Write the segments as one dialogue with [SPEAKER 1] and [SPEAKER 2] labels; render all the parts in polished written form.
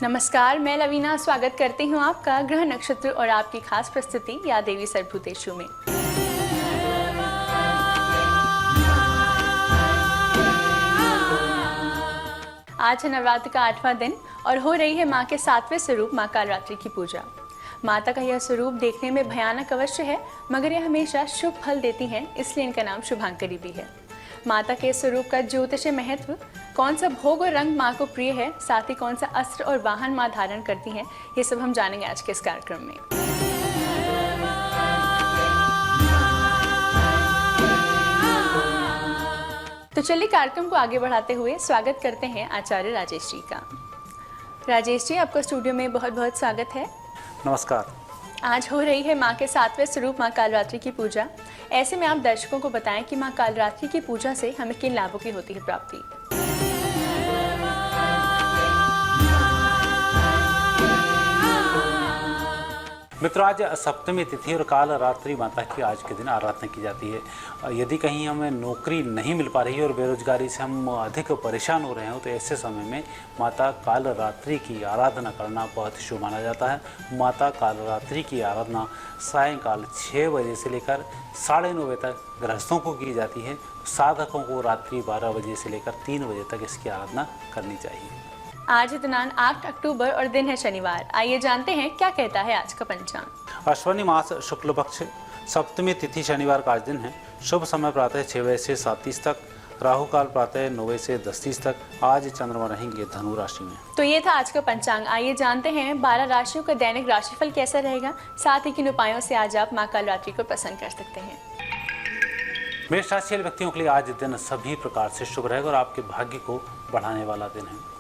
[SPEAKER 1] नमस्कार, मैं लवीना स्वागत करती हूँ आपका ग्रह नक्षत्र और आपकी खास प्रस्तुति या देवी सर्वभूतेषु में। आज है नवरात्र का 8वां दिन और हो रही है माँ के 7वें स्वरूप माँ कालरात्रि की पूजा। माता का यह स्वरूप देखने में भयानक अवश्य है, मगर यह हमेशा शुभ फल देती हैं, इसलिए इनका नाम शुभांकरी भी है। माता के स्वरूप का ज्योतिषीय महत्व, कौन सा भोग और रंग माँ को प्रिय है, साथ ही कौन सा अस्त्र और वाहन माँ धारण करती हैं, ये सब हम जानेंगे आज के इस कार्यक्रम में। तो चलिए कार्यक्रम को आगे बढ़ाते हुए स्वागत करते हैं आचार्य राजेश जी का। राजेश जी, आपका स्टूडियो में बहुत बहुत स्वागत है।
[SPEAKER 2] नमस्कार।
[SPEAKER 1] आज हो रही है माँ के 7वें स्वरूप माँ कालरात्रि की पूजा। ऐसे में आप दर्शकों को बताएं कि माँ कालरात्रि की पूजा से हमें किन लाभों की होती है प्राप्ति।
[SPEAKER 2] मित्रों, आज सप्तमी तिथि और काल रात्रि माता की आज के दिन आराधना की जाती है। यदि कहीं हमें नौकरी नहीं मिल पा रही है और बेरोजगारी से हम अधिक परेशान हो रहे हो, तो ऐसे समय में माता काल रात्रि की आराधना करना बहुत शुभ माना जाता है। माता काल रात्रि की आराधना सायंकाल 6 बजे से लेकर 9:30 बजे तक गृहस्थों को की जाती है। साधकों को रात्रि 12 बजे से लेकर 3 बजे तक इसकी आराधना करनी चाहिए।
[SPEAKER 1] आज दिनांक 8 अक्टूबर और दिन है शनिवार। आइए जानते हैं क्या कहता है आज का पंचांग।
[SPEAKER 2] अश्विनी मास शुक्ल पक्ष सप्तमी तिथि शनिवार का आज दिन है। शुभ समय प्रातः 6 बजे से 7:30 तक, राहु काल प्रातः 9 बजे से 10:30 तक। आज चंद्रमा रहेंगे धनु राशि में।
[SPEAKER 1] तो ये था आज का पंचांग। आइए जानते हैं 12 राशियों का दैनिक राशिफल कैसा रहेगा, साथ ही किन उपायों से आज आप माँ कालरात्रि को प्रसन्न कर सकते हैं।
[SPEAKER 2] मेष राशि वाले व्यक्तियों के लिए आज दिन सभी प्रकार से शुभ रहेगा और आपके भाग्य को बढ़ाने वाला दिन है।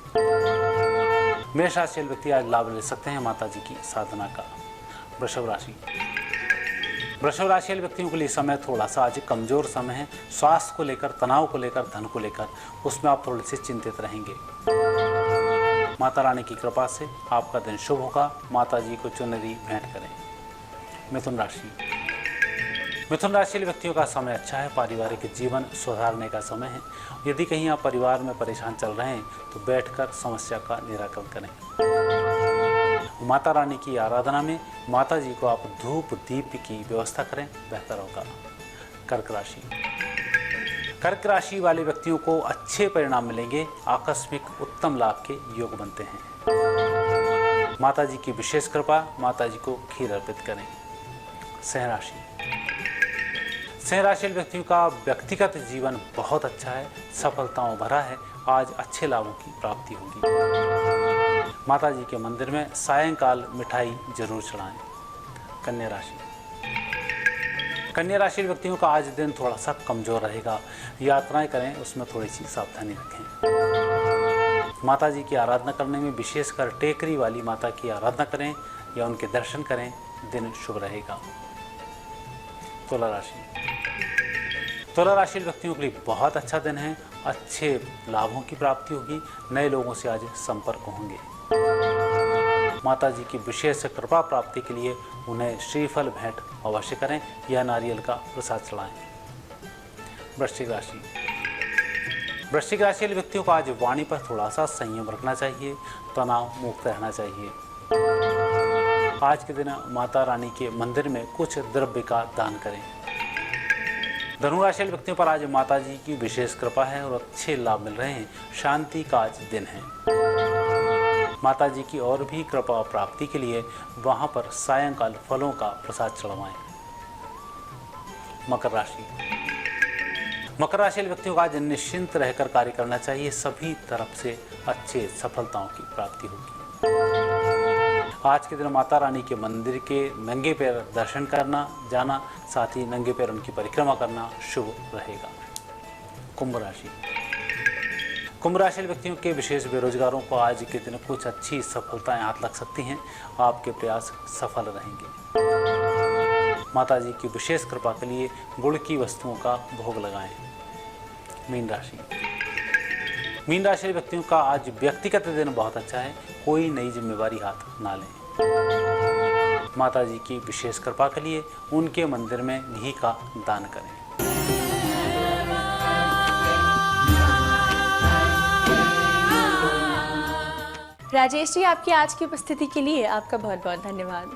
[SPEAKER 2] मेष राशि वाले व्यक्ति आज लाभ ले सकते हैं माता जी की साधना का। वृषभ राशि वाले व्यक्तियों के लिए समय थोड़ा सा आज कमजोर समय है। स्वास्थ्य को लेकर, तनाव को लेकर, धन को लेकर, उसमें आप थोड़े से चिंतित रहेंगे। माता रानी की कृपा से आपका दिन शुभ होगा। माता जी को चुनरी भेंट करें। मिथुन राशि वाले व्यक्तियों का समय अच्छा है। पारिवारिक जीवन सुधारने का समय है। यदि कहीं आप परिवार में परेशान चल रहे हैं तो बैठकर समस्या का निराकरण करें। माता रानी की आराधना में माता जी को आप धूप दीप की व्यवस्था करें, बेहतर होगा। कर्क राशि वाले व्यक्तियों को अच्छे परिणाम मिलेंगे। आकस्मिक उत्तम लाभ के योग बनते हैं। माता जी की विशेष कृपा, माता जी को खीर अर्पित करें। सिंह राशि व्यक्तियों का व्यक्तिगत जीवन बहुत अच्छा है, सफलताओं भरा है। आज अच्छे लाभों की प्राप्ति होगी। माता जी के मंदिर में सायंकाल मिठाई जरूर चढ़ाएं। कन्या राशि व्यक्तियों का आज दिन थोड़ा सा कमजोर रहेगा। यात्राएं करें, उसमें थोड़ी सी सावधानी रखें। माता जी की आराधना करने में विशेषकर टेकरी वाली माता की आराधना करें या उनके दर्शन करें, दिन शुभ रहेगा। तुला राशि व्यक्तियों के लिए बहुत अच्छा दिन है। अच्छे लाभों की प्राप्ति होगी। नए लोगों से आज संपर्क होंगे। माता जी की विशेष कृपा प्राप्ति के लिए उन्हें श्रीफल भेंट अवश्य करें या नारियल का प्रसाद चढ़ाएं। वृश्चिक राशि व्यक्तियों को आज वाणी पर थोड़ा सा संयम रखना चाहिए। तनाव मुक्त रहना चाहिए। आज के दिन माता रानी के मंदिर में कुछ द्रव्य का दान करें। धनु राशि व्यक्तियों पर आज माता जी की विशेष कृपा है और अच्छे लाभ मिल रहे हैं। शांति का आज दिन है। माता जी की और भी कृपा प्राप्ति के लिए वहां पर सायंकाल फलों का प्रसाद चढ़वाएं। मकर राशि व्यक्तियों को आज निश्चिंत रहकर कार्य करना चाहिए। सभी तरफ से अच्छे सफलताओं की प्राप्ति होगी। आज के दिन माता रानी के मंदिर के नंगे पैर दर्शन करना जाना, साथ ही नंगे पैर उनकी परिक्रमा करना शुभ रहेगा। कुंभ राशि व्यक्तियों के विशेष बेरोजगारों को आज के दिन कुछ अच्छी सफलताएं हाथ लग सकती हैं। आपके प्रयास सफल रहेंगे। माता जी की विशेष कृपा के लिए गुड़ की वस्तुओं का भोग लगाएं। मीन राशि व्यक्तियों का आज व्यक्तिगत दिन बहुत अच्छा है। कोई नई जिम्मेवारी हाथ ना लें। माता जी की विशेष कृपा के लिए उनके मंदिर में घी का दान करें।
[SPEAKER 1] राजेश जी, आपकी आज की उपस्थिति के लिए आपका बहुत बहुत धन्यवाद।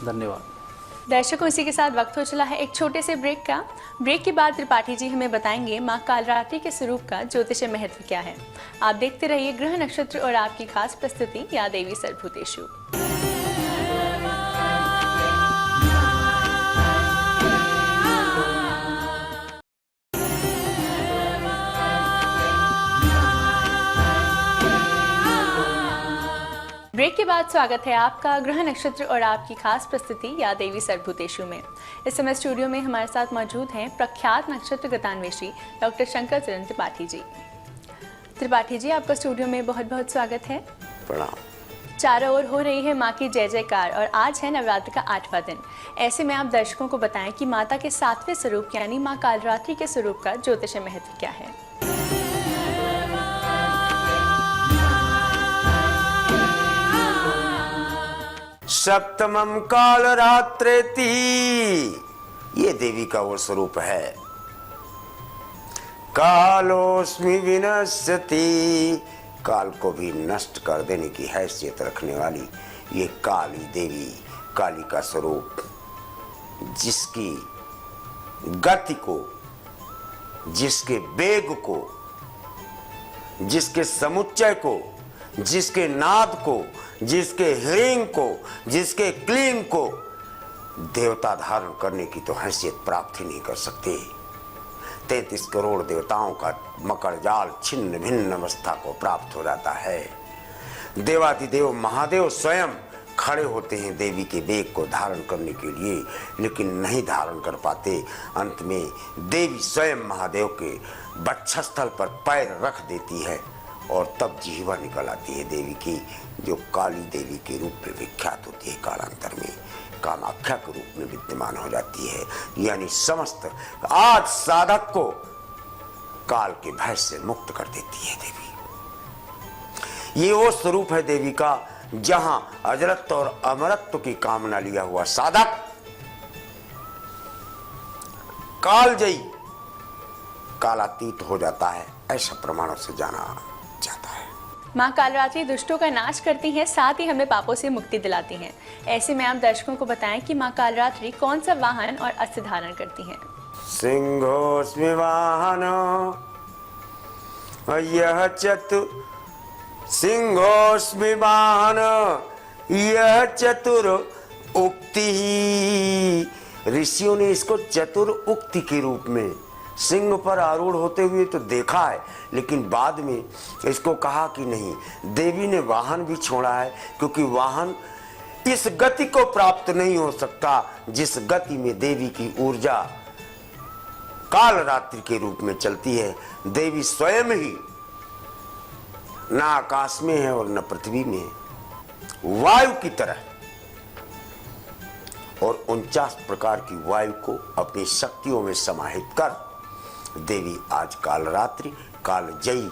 [SPEAKER 2] धन्यवाद।
[SPEAKER 1] दर्शकों, इसी के साथ वक्त हो चला है एक छोटे से ब्रेक का। ब्रेक के बाद त्रिपाठी जी हमें बताएंगे माँ कालरात्रि के स्वरूप का ज्योतिषीय महत्व क्या है। आप देखते रहिए ग्रह नक्षत्र और आपकी खास प्रस्तुति या देवी सर्वभूतेषु। ब्रेक के बाद स्वागत है आपका ग्रह नक्षत्र और आपकी खास प्रस्तुति या देवी सर्वभूतेषु में। इस समय स्टूडियो में हमारे साथ मौजूद हैं प्रख्यात नक्षत्र गतान्वेषी डॉक्टर शंकर चरण त्रिपाठी जी। त्रिपाठी जी, आपका स्टूडियो में बहुत बहुत स्वागत है।
[SPEAKER 3] प्रणाम।
[SPEAKER 1] चारों ओर हो रही है माँ की जय जयकार और आज है नवरात्र का 8वां दिन। ऐसे में आप दर्शकों को बताएं कि माता के 7वें स्वरूप यानी माँ कालरात्रि के स्वरूप का ज्योतिषीय महत्व क्या है।
[SPEAKER 3] सप्तमं कालरात्रेति, ये देवी का वो स्वरूप है। कालोस्मि विनश्यति, काल को भी नष्ट कर देने की हैसियत रखने वाली ये काली देवी, काली का स्वरूप, जिसकी गति को, जिसके वेग को, जिसके समुच्चय को, जिसके नाद को, जिसके ह्रीं को, जिसके क्लीं को देवता धारण करने की तो हैसियत प्राप्त ही नहीं कर सकते। 33 करोड़ देवताओं का मकर जाल छिन्न भिन्न अवस्था को प्राप्त हो जाता है। देवाधिदेव महादेव स्वयं खड़े होते हैं देवी के वेग को धारण करने के लिए, लेकिन नहीं धारण कर पाते। अंत में देवी स्वयं महादेव के वक्षस्थल पर पैर रख देती है और तब जीवा निकल आती है देवी की, जो काली देवी के रूप में विख्यात होती है। कालांतर में कामाख्या के रूप में विद्यमान हो जाती है। यानी समस्त आज साधक को काल के भय से मुक्त कर देती है देवी। ये वो स्वरूप है देवी का जहां अजरत्व और अमरत्व की कामना लिया हुआ साधक कालजयी, कालातीत हो जाता है, ऐसा प्रमाणों से जाना जाता है।
[SPEAKER 1] माँ कालरात्रि दुष्टों का नाश करती हैं, साथ ही हमें पापों से मुक्ति दिलाती हैं। ऐसे में आप दर्शकों को बताएं कि माँ कालरात्रि कौन सा वाहन और अस्त्र धारण करती हैं।
[SPEAKER 3] सिंहोस्मि वाहनो यह सिंहोस्मि वाहन यह चतुर उक्ति। ऋषियों ने इसको चतुर उक्ति के रूप में सिंह पर आरूढ़ होते हुए तो देखा है, लेकिन बाद में इसको कहा कि नहीं, देवी ने वाहन भी छोड़ा है, क्योंकि वाहन इस गति को प्राप्त नहीं हो सकता जिस गति में देवी की ऊर्जा काल रात्रि के रूप में चलती है। देवी स्वयं ही न आकाश में है और न पृथ्वी में है, वायु की तरह, और 49 प्रकार की वायु को अपनी शक्तियों में समाहित कर देवी आज कालरात्रि कालजयी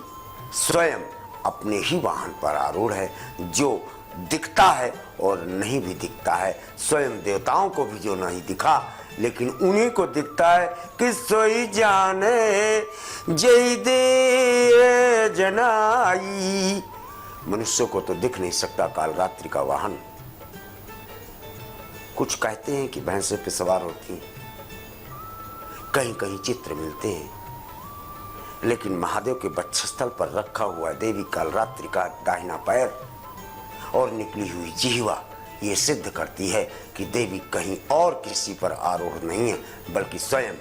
[SPEAKER 3] स्वयं अपने ही वाहन पर आरूढ़ है, जो दिखता है और नहीं भी दिखता है। स्वयं देवताओं को भी जो नहीं दिखा, लेकिन उन्हीं को दिखता है कि सोई जाने जय दे जनाई। मनुष्य को तो दिख नहीं सकता कालरात्रि का वाहन। कुछ कहते हैं कि भैंसे पे सवार होती हैं, कहीं कहीं चित्र मिलते हैं, लेकिन महादेव के वक्षस्थल पर रखा हुआ देवी कालरात्रि का दाहिना पैर और निकली हुई जिह्वा ये सिद्ध करती है कि देवी कहीं और किसी पर आरोह नहीं है, बल्कि स्वयं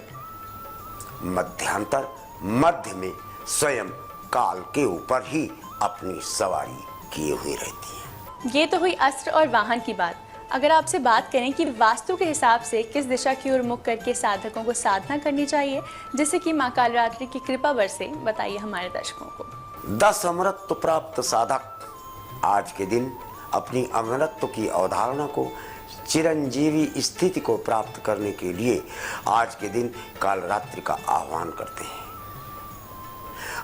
[SPEAKER 3] मध्यांतर मध्य में स्वयं काल के ऊपर ही अपनी सवारी किए हुए रहती है।
[SPEAKER 1] ये तो हुई अस्त्र और वाहन की बात। अगर आपसे बात करें कि वास्तु के हिसाब से किस दिशा की ओर मुख करके साधकों को साधना करनी चाहिए जिससे कि माँ कालरात्रि की कृपा बरसे, बताइए हमारे दर्शकों को।
[SPEAKER 3] 10 अमरत्व प्राप्त साधक आज के दिन अपनी अमरत्व की अवधारणा को, चिरंजीवी स्थिति को प्राप्त करने के लिए आज के दिन कालरात्रि का आह्वान करते हैं।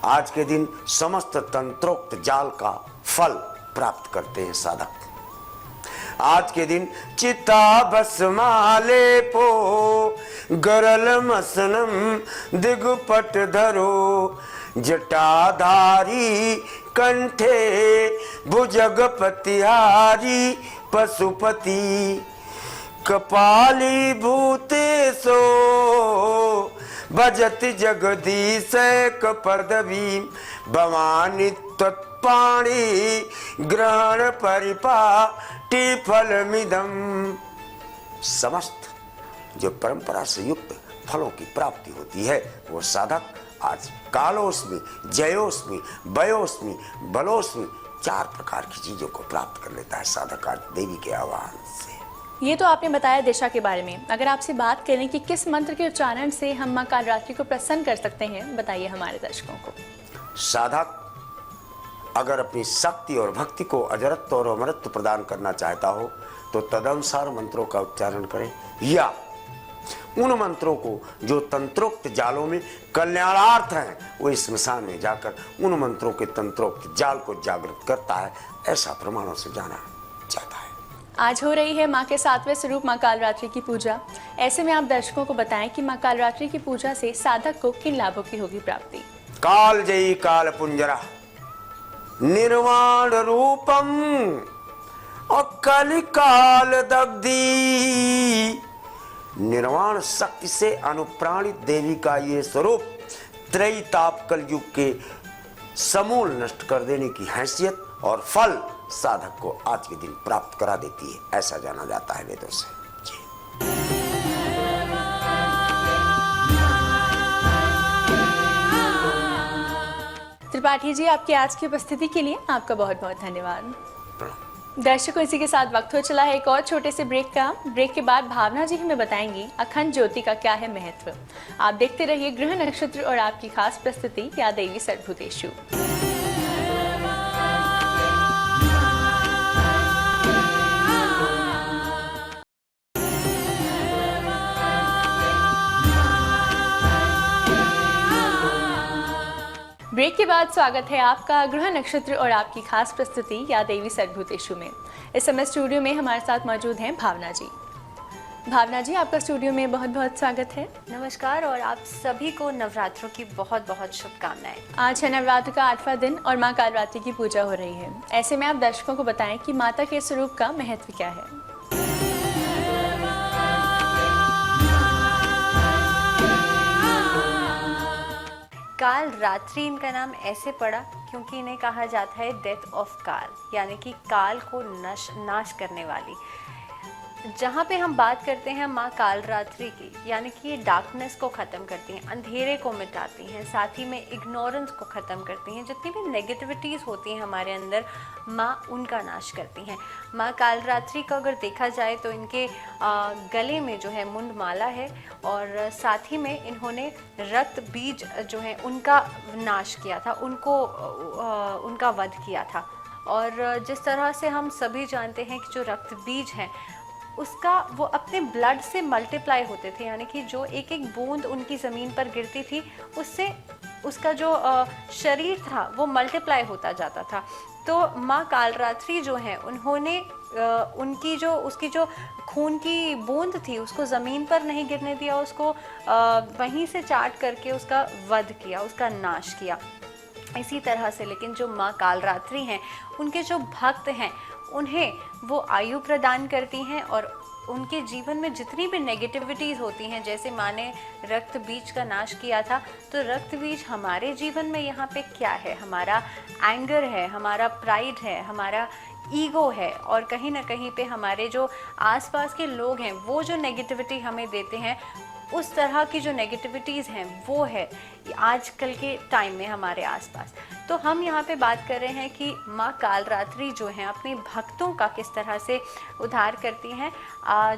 [SPEAKER 3] आज के दिन समस्त तंत्रोक्त जाल का फल प्राप्त करते हैं साधक। आज के दिन चिता भस्माले पो, गरल मसनम दिगपट धरो, जटाधारी कंठे भुजगपतिहारी पशुपति, कपाली भूतेशो भजत जगदीश कपर्दवी, भवानी तत्पाणी ग्रहण परिपाटी फलमिदम। समस्त जो परंपरा से युक्त फलों की प्राप्ति होती है वो साधक आज कालोस्मि, जयोस्मि, वयोस्मि, बलोस्मि 4 प्रकार की चीजों को प्राप्त कर लेता है साधक आज देवी के आह्वान से।
[SPEAKER 1] ये तो आपने बताया दिशा के बारे में। अगर आपसे बात करें कि किस मंत्र के उच्चारण से हम माँ कालरात्रि को प्रसन्न कर सकते हैं, बताइए हमारे दर्शकों को।
[SPEAKER 3] साधक अगर अपनी शक्ति और भक्ति को अजरत्व और अमरत्व प्रदान करना चाहता हो तो तदनुसार मंत्रों का उच्चारण करें, या उन मंत्रों को जो तंत्रोक्त जालों में कल्याणार्थ हैं वो इस स्मशान में जाकर उन मंत्रों के तंत्रोक्त जाल को जागृत करता है, ऐसा प्रमाणों से जाना जाता है।
[SPEAKER 1] आज हो रही है माँ के 7वें स्वरूप माँ कालरात्रि की पूजा। ऐसे में आप दर्शकों को बताएं कि माँ कालरात्रि की पूजा से साधक को किन लाभों की होगी प्राप्ति।
[SPEAKER 3] काल जयी काल पुंजरा निर्वाण रूपम अकल काल दग्धी। निर्वाण शक्ति से अनुप्राणित देवी का ये स्वरूप त्रैताप कलयुग के समूल नष्ट कर देने की हैसियत और फल साधक को आज के दिन प्राप्त करा देती है, ऐसा जाना जाता है वेदों से।
[SPEAKER 1] त्रिपाठी जी, आपकी आज की उपस्थिति के लिए आपका बहुत बहुत धन्यवाद। दर्शकों, इसी के साथ वक्त हो चला है एक और छोटे से ब्रेक का। ब्रेक के बाद भावना जी हमें बताएंगी अखंड ज्योति का क्या है महत्व। आप देखते रहिए ग्रह नक्षत्र और आपकी खास प्रस्तुति या देवी सर्वभूतेषु। ब्रेक के बाद स्वागत है आपका ग्रह नक्षत्र और आपकी खास प्रस्तुति या देवी सर्वभूतेषु में। इस समय स्टूडियो में हमारे साथ मौजूद हैं भावना जी। भावना जी, आपका स्टूडियो में बहुत बहुत स्वागत है।
[SPEAKER 4] नमस्कार और आप सभी को नवरात्रों की बहुत बहुत शुभकामनाएं।
[SPEAKER 1] आज है नवरात्र का 8वां दिन और माँ कालरात्रि की पूजा हो रही है। ऐसे में आप दर्शकों को बताएं कि माता के स्वरूप का महत्व क्या है।
[SPEAKER 4] काल रात्रि इनका नाम ऐसे पड़ा क्योंकि इन्हें कहा जाता है डेथ ऑफ काल, यानी कि काल को नाश करने वाली। जहाँ पे हम बात करते हैं माँ काल रात्रि की, यानी कि ये डार्कनेस को ख़त्म करती हैं, अंधेरे को मिटाती हैं, साथ ही में इग्नोरेंस को ख़त्म करती हैं। जितनी भी नेगेटिविटीज़ होती हैं हमारे अंदर, माँ उनका नाश करती हैं। माँ काल रात्रि का अगर देखा जाए तो इनके गले में जो है मुंड माला है और साथ ही में इन्होंने रक्त बीज जो है उनका नाश किया था, उनका वध किया था। और जिस तरह से हम सभी जानते हैं कि जो रक्त बीज हैं उसका वो अपने ब्लड से मल्टीप्लाई होते थे, यानी कि जो एक एक बूंद उनकी ज़मीन पर गिरती थी उससे उसका जो शरीर था वो मल्टीप्लाई होता जाता था। तो माँ कालरात्रि जो है उन्होंने उसकी जो खून की बूंद थी उसको ज़मीन पर नहीं गिरने दिया, उसको वहीं से चाट करके उसका वध किया, उसका नाश किया। इसी तरह से लेकिन जो माँ कालरात्रि हैं उनके जो भक्त हैं उन्हें वो आयु प्रदान करती हैं और उनके जीवन में जितनी भी नेगेटिविटीज़ होती हैं, जैसे माँ ने रक्त बीज का नाश किया था, तो रक्त बीज हमारे जीवन में यहाँ पे क्या है, हमारा एंगर है, हमारा प्राइड है, हमारा ईगो है और कहीं ना कहीं पे हमारे जो आसपास के लोग हैं वो जो नेगेटिविटी हमें देते हैं, उस तरह की जो नेगेटिविटीज़ हैं वो है आजकल के टाइम में हमारे आसपास। तो हम यहाँ पे बात कर रहे हैं कि माँ कालरात्रि जो हैं अपने भक्तों का किस तरह से उद्धार करती हैं।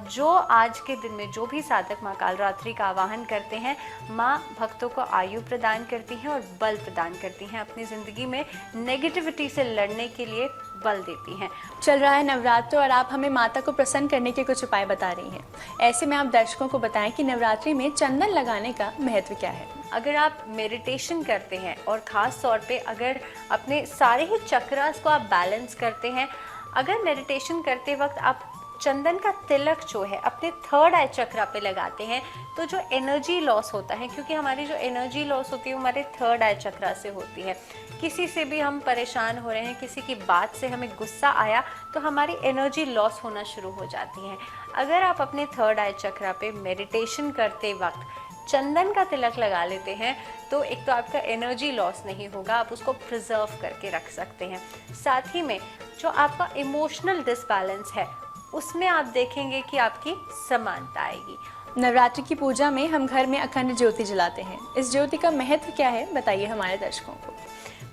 [SPEAKER 4] जो आज के दिन में जो भी साधक माँ कालरात्रि का आवाहन करते हैं, माँ भक्तों को आयु प्रदान करती हैं और बल प्रदान करती हैं, अपनी ज़िंदगी में नेगेटिविटी से लड़ने के लिए बल देती हैं।
[SPEAKER 1] चल रहा है नवरात्र और आप हमें माता को प्रसन्न करने के कुछ उपाय बता रही हैं। ऐसे में आप दर्शकों को बताएं कि नवरात्रि में चंदन लगाने का महत्व क्या है।
[SPEAKER 4] अगर आप मेडिटेशन करते हैं और ख़ास तौर पे अगर अपने सारे ही चक्रास को आप बैलेंस करते हैं, अगर मेडिटेशन करते वक्त आप चंदन का तिलक जो है अपने थर्ड आई चक्रा पे लगाते हैं तो जो एनर्जी लॉस होता है, क्योंकि हमारी जो एनर्जी लॉस होती है वो हमारे थर्ड आई चक्रा से होती है। किसी से भी हम परेशान हो रहे हैं, किसी की बात से हमें गुस्सा आया तो हमारी एनर्जी लॉस होना शुरू हो जाती है। अगर आप अपने थर्ड आई चक्रा पे मेडिटेशन करते वक्त चंदन का तिलक लगा लेते हैं तो एक तो आपका एनर्जी लॉस नहीं होगा, आप उसको प्रिजर्व करके रख सकते हैं। साथ ही में जो आपका इमोशनल डिसबैलेंस है उसमें आप देखेंगे कि आपकी समानता आएगी।
[SPEAKER 1] नवरात्रि की पूजा में हम घर में अखंड ज्योति जलाते हैं। इस ज्योति का महत्व क्या है, बताइए हमारे दर्शकों को।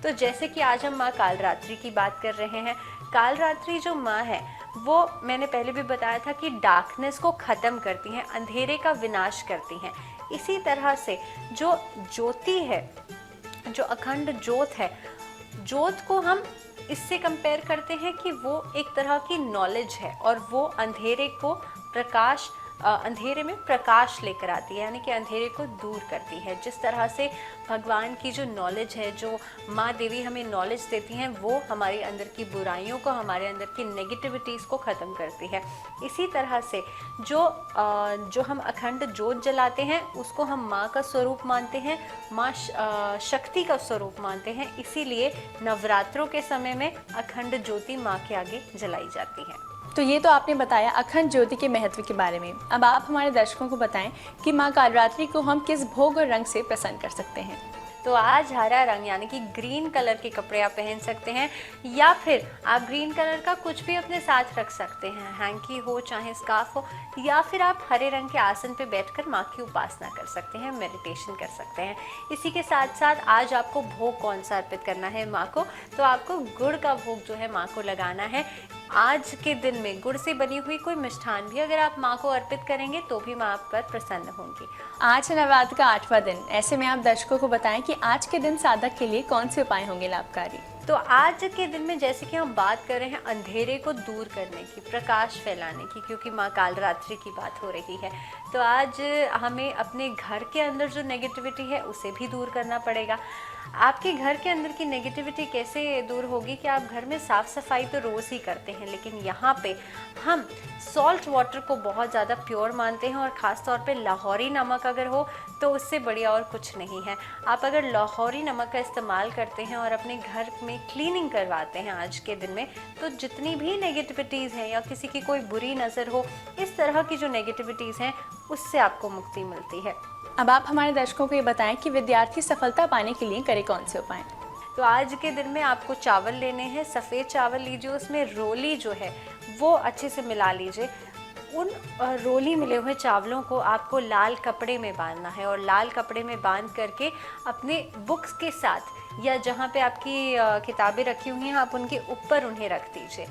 [SPEAKER 4] तो जैसे कि आज हम माँ कालरात्रि की बात कर रहे हैं, कालरात्रि जो माँ है वो मैंने पहले भी बताया था कि डार्कनेस को ख़त्म करती हैं, अंधेरे का विनाश करती हैं। इसी तरह से जो ज्योति है, जो अखंड ज्योत है, ज्योत को हम इससे कंपेयर करते हैं कि वो एक तरह की नॉलेज है और वो अंधेरे को प्रकाश अंधेरे में प्रकाश लेकर आती है, यानी कि अंधेरे को दूर करती है। जिस तरह से भगवान की जो नॉलेज है, जो माँ देवी हमें नॉलेज देती हैं, वो हमारे अंदर की बुराइयों को, हमारे अंदर की नेगेटिविटीज़ को ख़त्म करती है। इसी तरह से जो हम अखंड ज्योत जलाते हैं उसको हम माँ का स्वरूप मानते हैं, माँ शक्ति का स्वरूप मानते हैं। इसीलिए नवरात्रों के समय में अखंड ज्योति माँ के आगे जलाई जाती है।
[SPEAKER 1] तो ये तो आपने बताया अखंड ज्योति के महत्व के बारे में। अब आप हमारे दर्शकों को बताएं कि माँ कालरात्रि को हम किस भोग और रंग से प्रसन्न कर सकते हैं।
[SPEAKER 4] तो आज हरा रंग यानी कि ग्रीन कलर के कपड़े आप पहन सकते हैं, या फिर आप ग्रीन कलर का कुछ भी अपने साथ रख सकते हैं, हैंकी हो चाहे स्कार्फ हो, या फिर आप हरे रंग के आसन पे बैठकर माँ की उपासना कर सकते हैं, मेडिटेशन कर सकते हैं। इसी के साथ साथ आज आपको भोग कौन सा अर्पित करना है माँ को, तो आपको गुड़ का भोग जो है माँ को लगाना है। आज के दिन में गुड़ से बनी हुई कोई मिष्ठान भी अगर आप माँ को अर्पित करेंगे तो भी माँ आप पर प्रसन्न होंगी।
[SPEAKER 1] आज है नवरात्र का 8वां दिन, ऐसे में आप दर्शकों को बताएं कि आज के दिन साधक के लिए कौन से उपाय होंगे लाभकारी।
[SPEAKER 4] तो आज के दिन में जैसे कि हम बात कर रहे हैं अंधेरे को दूर करने की, प्रकाश फैलाने की, क्योंकि माँ कालरात्रि की बात हो रही है, तो आज हमें अपने घर के अंदर जो नेगेटिविटी है उसे भी दूर करना पड़ेगा। आपके घर के अंदर की नेगेटिविटी कैसे दूर होगी कि आप घर में साफ़ सफाई तो रोज़ ही करते हैं, लेकिन यहाँ पे हम सॉल्ट वाटर को बहुत ज़्यादा प्योर मानते हैं, और ख़ास तौर पे लाहौरी नमक अगर हो तो उससे बढ़िया और कुछ नहीं है। आप अगर लाहौरी नमक का इस्तेमाल करते हैं और अपने घर में क्लीनिंग करवाते हैं आज के दिन में, तो जितनी भी नेगेटिविटीज़ हैं या किसी की कोई बुरी नज़र हो, इस तरह की जो नेगेटिविटीज़ हैं उससे आपको मुक्ति मिलती है।
[SPEAKER 1] अब आप हमारे दर्शकों को ये बताएं कि विद्यार्थी सफलता पाने के लिए करे कौन से उपाय।
[SPEAKER 4] तो आज के दिन में आपको चावल लेने हैं, सफ़ेद चावल लीजिए, उसमें रोली जो है वो अच्छे से मिला लीजिए। उन रोली मिले हुए चावलों को आपको लाल कपड़े में बांधना है, और लाल कपड़े में बांध करके अपने बुक्स के साथ या जहाँ पे आपकी किताबें रखी हुई हैं आप उनके ऊपर उन्हें रख दीजिए।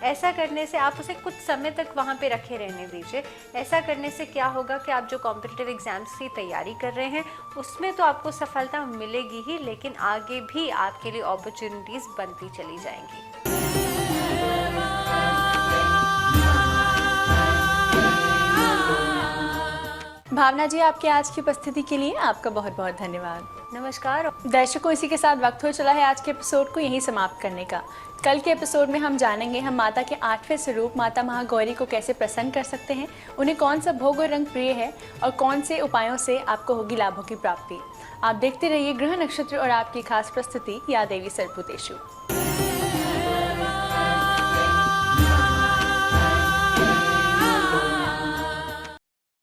[SPEAKER 4] ऐसा करने से आप उसे कुछ समय तक वहाँ पे रखे रहने दीजिए। ऐसा करने से क्या होगा कि आप जो कॉम्पिटिटिव एग्ज़ाम्स की तैयारी कर रहे हैं उसमें तो आपको सफलता मिलेगी ही, लेकिन आगे भी आपके लिए अपॉर्चुनिटीज़ बनती चली जाएंगी।
[SPEAKER 1] भावना जी, आपके आज की उपस्थिति के लिए आपका बहुत बहुत धन्यवाद।
[SPEAKER 4] नमस्कार
[SPEAKER 1] दर्शकों, इसी के साथ वक्त हो चला है आज के एपिसोड को यहीं समाप्त करने का। कल के एपिसोड में हम जानेंगे हम माता के 8वें स्वरूप माता महागौरी को कैसे प्रसन्न कर सकते हैं, उन्हें कौन सा भोग और रंग प्रिय है, और कौन से उपायों से आपको होगी लाभों की प्राप्ति। आप देखते रहिए ग्रह नक्षत्र और आपकी खास प्रस्तुति या देवी सर्वभूतेषु।